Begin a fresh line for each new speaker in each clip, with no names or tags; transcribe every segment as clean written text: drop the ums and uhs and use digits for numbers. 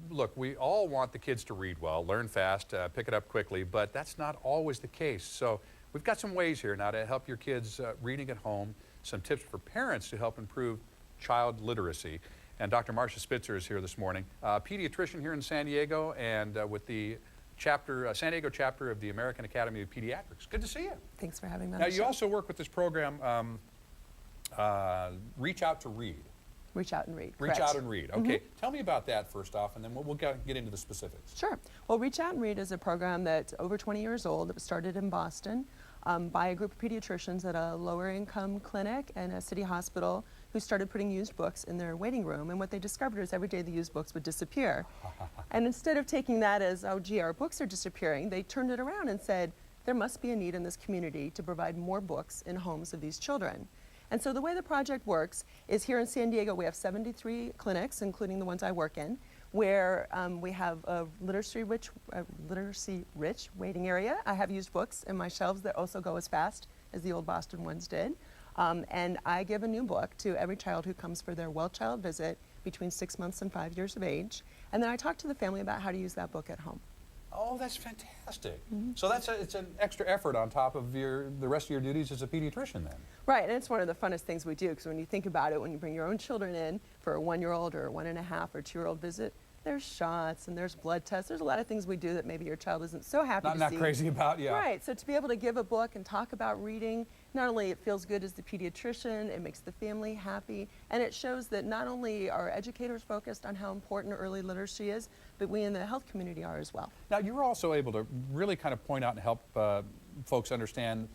Look, we all want the kids to read well, learn fast, pick it up quickly, but that's not always the case. So we've got some ways here now to help your kids reading at home, some tips for parents to help improve child literacy. And Dr. Marcia Spitzer is here this morning, pediatrician here in San Diego and with the San Diego chapter of the American Academy of Pediatrics. Good to see you.
Thanks for having me on
Now,
the
you
show.
also work with this program, Reach Out to Read.
Reach Out and Read.
Reach
correct.
Out and Read. Okay, tell me about that first off, and then we'll get into the specifics.
Sure. Well, Reach Out and Read is a program that's over 20 years old. It was started in Boston by a group of pediatricians at a lower income clinic and a city hospital who started putting used books in their waiting room. And what they discovered is every day the used books would disappear. And instead of taking that as, oh gee, our books are disappearing, they turned it around and said, there must be a need in this community to provide more books in homes of these children. And so the way the project works is here in San Diego, we have 73 clinics, including the ones I work in, where we have a literacy-rich waiting area. I have used books in my shelves that also go as fast as the old Boston ones did. And I give a new book to every child who comes for their well child visit between 6 months and 5 years of age. And then I talk to the family about how to use that book at home.
Oh, that's fantastic. So it's an extra effort on top of the rest of your duties as a pediatrician then.
Right, and it's one of the funnest things we do, because when you think about it, when you bring your own children in for a 1-year-old or a 1.5 or 2-year-old visit, there's shots and there's blood tests. There's a lot of things we do that maybe your child isn't so happy to see.
Not crazy about, yeah.
Right, so to be able to give a book and talk about reading, not only it feels good as the pediatrician, it makes the family happy, and it shows that not only are educators focused on how important early literacy is, but we in the health community are as well.
Now, you're also able to really kind of point out and help folks understand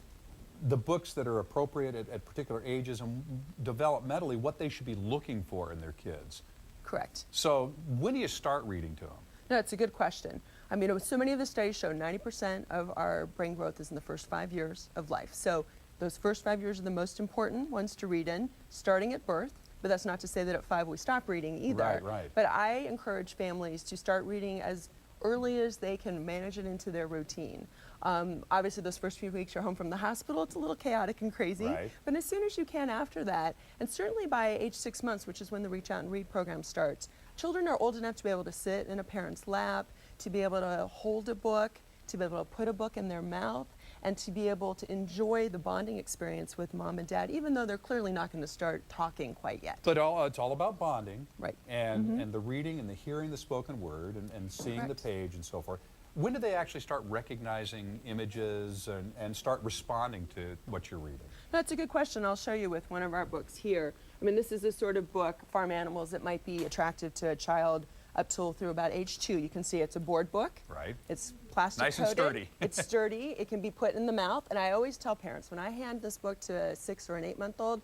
the books that are appropriate at particular ages and developmentally what they should be looking for in their kids.
Correct.
So when do you start reading to them?
No, it's a good question. I mean, so many of the studies show 90% of our brain growth is in the first 5 years of life. So those first 5 years are the most important ones to read in, starting at birth. But that's not to say that at 5 we stop reading either.
Right, right.
But I encourage families to start reading as early as they can manage it into their routine. Obviously, those first few weeks you're home from the hospital, it's a little chaotic and crazy.
Right.
But as soon as you can after that, and certainly by age 6 months, which is when the Reach Out and Read program starts, children are old enough to be able to sit in a parent's lap, to be able to hold a book, to be able to put a book in their mouth, and to be able to enjoy the bonding experience with mom and dad, even though they're clearly not going to start talking quite yet.
But it's all about bonding.
Right.
And the reading and the hearing the spoken word and seeing
Correct.
the page and so forth. When do they actually start recognizing images and start responding to what you're reading?
That's a good question. I'll show you with one of our books here. I mean, this is a sort of book, Farm Animals, that might be attractive to a child up through about age 2. You can see it's a board book.
Right.
It's plastic
Nice and
coated.
sturdy.
It's sturdy. It can be put in the mouth. And I always tell parents, when I hand this book to a 6 or an 8-month-old,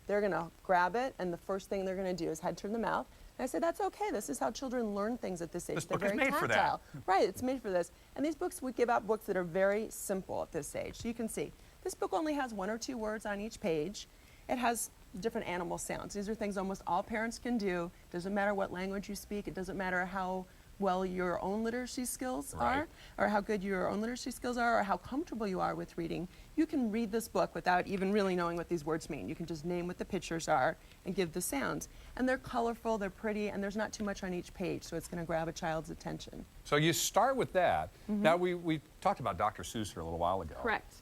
they're going to grab it, and the first thing they're going to do is head to the mouth. And I say, that's okay. This is how children learn things at this age.
This
They're
book is
very
made for that.
tactile. Right, it's made for this. And these books, we give out books that are very simple at this age. So you can see, this book only has 1 or 2 words on each page. It has different animal sounds. These are things almost all parents can do. Doesn't matter what language you speak. It doesn't matter how well your own literacy skills are, or how good your own literacy skills are, or how comfortable you are with reading. You can read this book without even really knowing what these words mean. You can just name what the pictures are and give the sounds. And they're colorful, they're pretty, and there's not too much on each page, so it's going to grab a child's attention.
So you start with that. Now, we talked about Dr. Seuss here a little while ago.
Correct.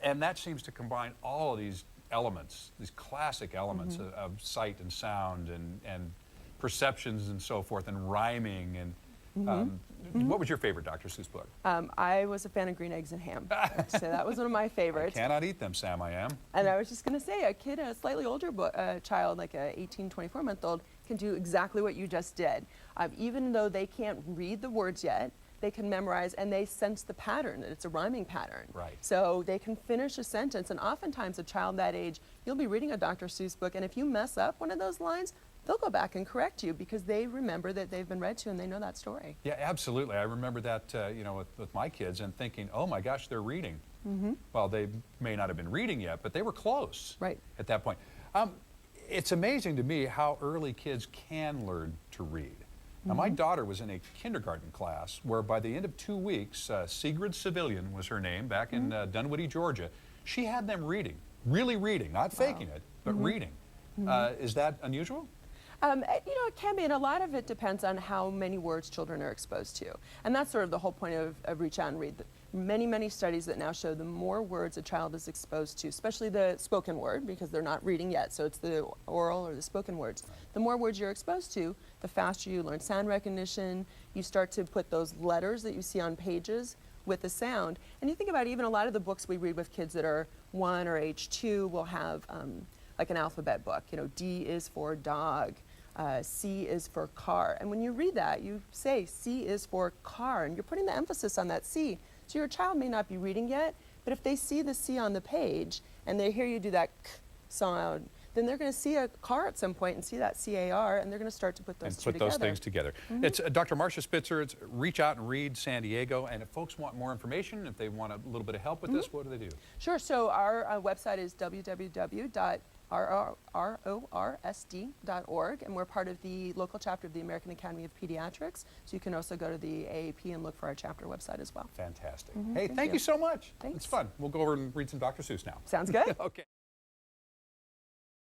And that seems to combine all of these elements, these classic elements of sight and sound and perceptions and so forth, and rhyming. And what was your favorite Dr. Seuss book?
I was a fan of Green Eggs and Ham. So that was one of my favorites.
I cannot eat them, Sam, I am.
And I was just going to say, a kid, a slightly older child, like a 18, 24-month-old, can do exactly what you just did. Even though they can't read the words yet, they can memorize, and they sense the pattern, that it's a rhyming pattern.
Right.
So they can finish a sentence, and oftentimes a child that age, you'll be reading a Dr. Seuss book, and if you mess up one of those lines, they'll go back and correct you because they remember that they've been read to and they know that story.
Yeah, absolutely. I remember that, with my kids and thinking, oh my gosh, they're reading. Well, they may not have been reading yet, but they were close at that point. It's amazing to me how early kids can learn to read. Now, my daughter was in a kindergarten class where by the end of 2 weeks, Sigrid Civilian was her name, back in Dunwoody, Georgia. She had them reading, really reading, not faking it, but reading. Is that unusual?
It can be, and a lot of it depends on how many words children are exposed to. And that's sort of the whole point of Reach Out and Read. Many, many studies that now show the more words a child is exposed to, especially the spoken word, because they're not reading yet, so it's the oral or the spoken words. The more words you're exposed to, the faster you learn sound recognition. You start to put those letters that you see on pages with the sound. And you think about even a lot of the books we read with kids that are 1 or age 2 will have like an alphabet book. D is for dog. C is for car. And when you read that, you say C is for car, and you're putting the emphasis on that C. So your child may not be reading yet, but if they see the C on the page and they hear you do that k sound, then they're going to see a car at some point and see that C-A-R, and they're going to start to put those two together.
Those things together. It's Dr. Marcia Spitzer. It's Reach Out and Read San Diego. And if folks want more information, if they want a little bit of help with this, what do they do? Sure.
So our website is www.rorsd.org, and we're part of the local chapter of the American Academy of Pediatrics. So you can also go to the AAP and look for our chapter website as well.
Fantastic. Hey, thank you so much.
Thanks.
It's fun. We'll go over and read some Dr. Seuss now.
Sounds good.
Okay.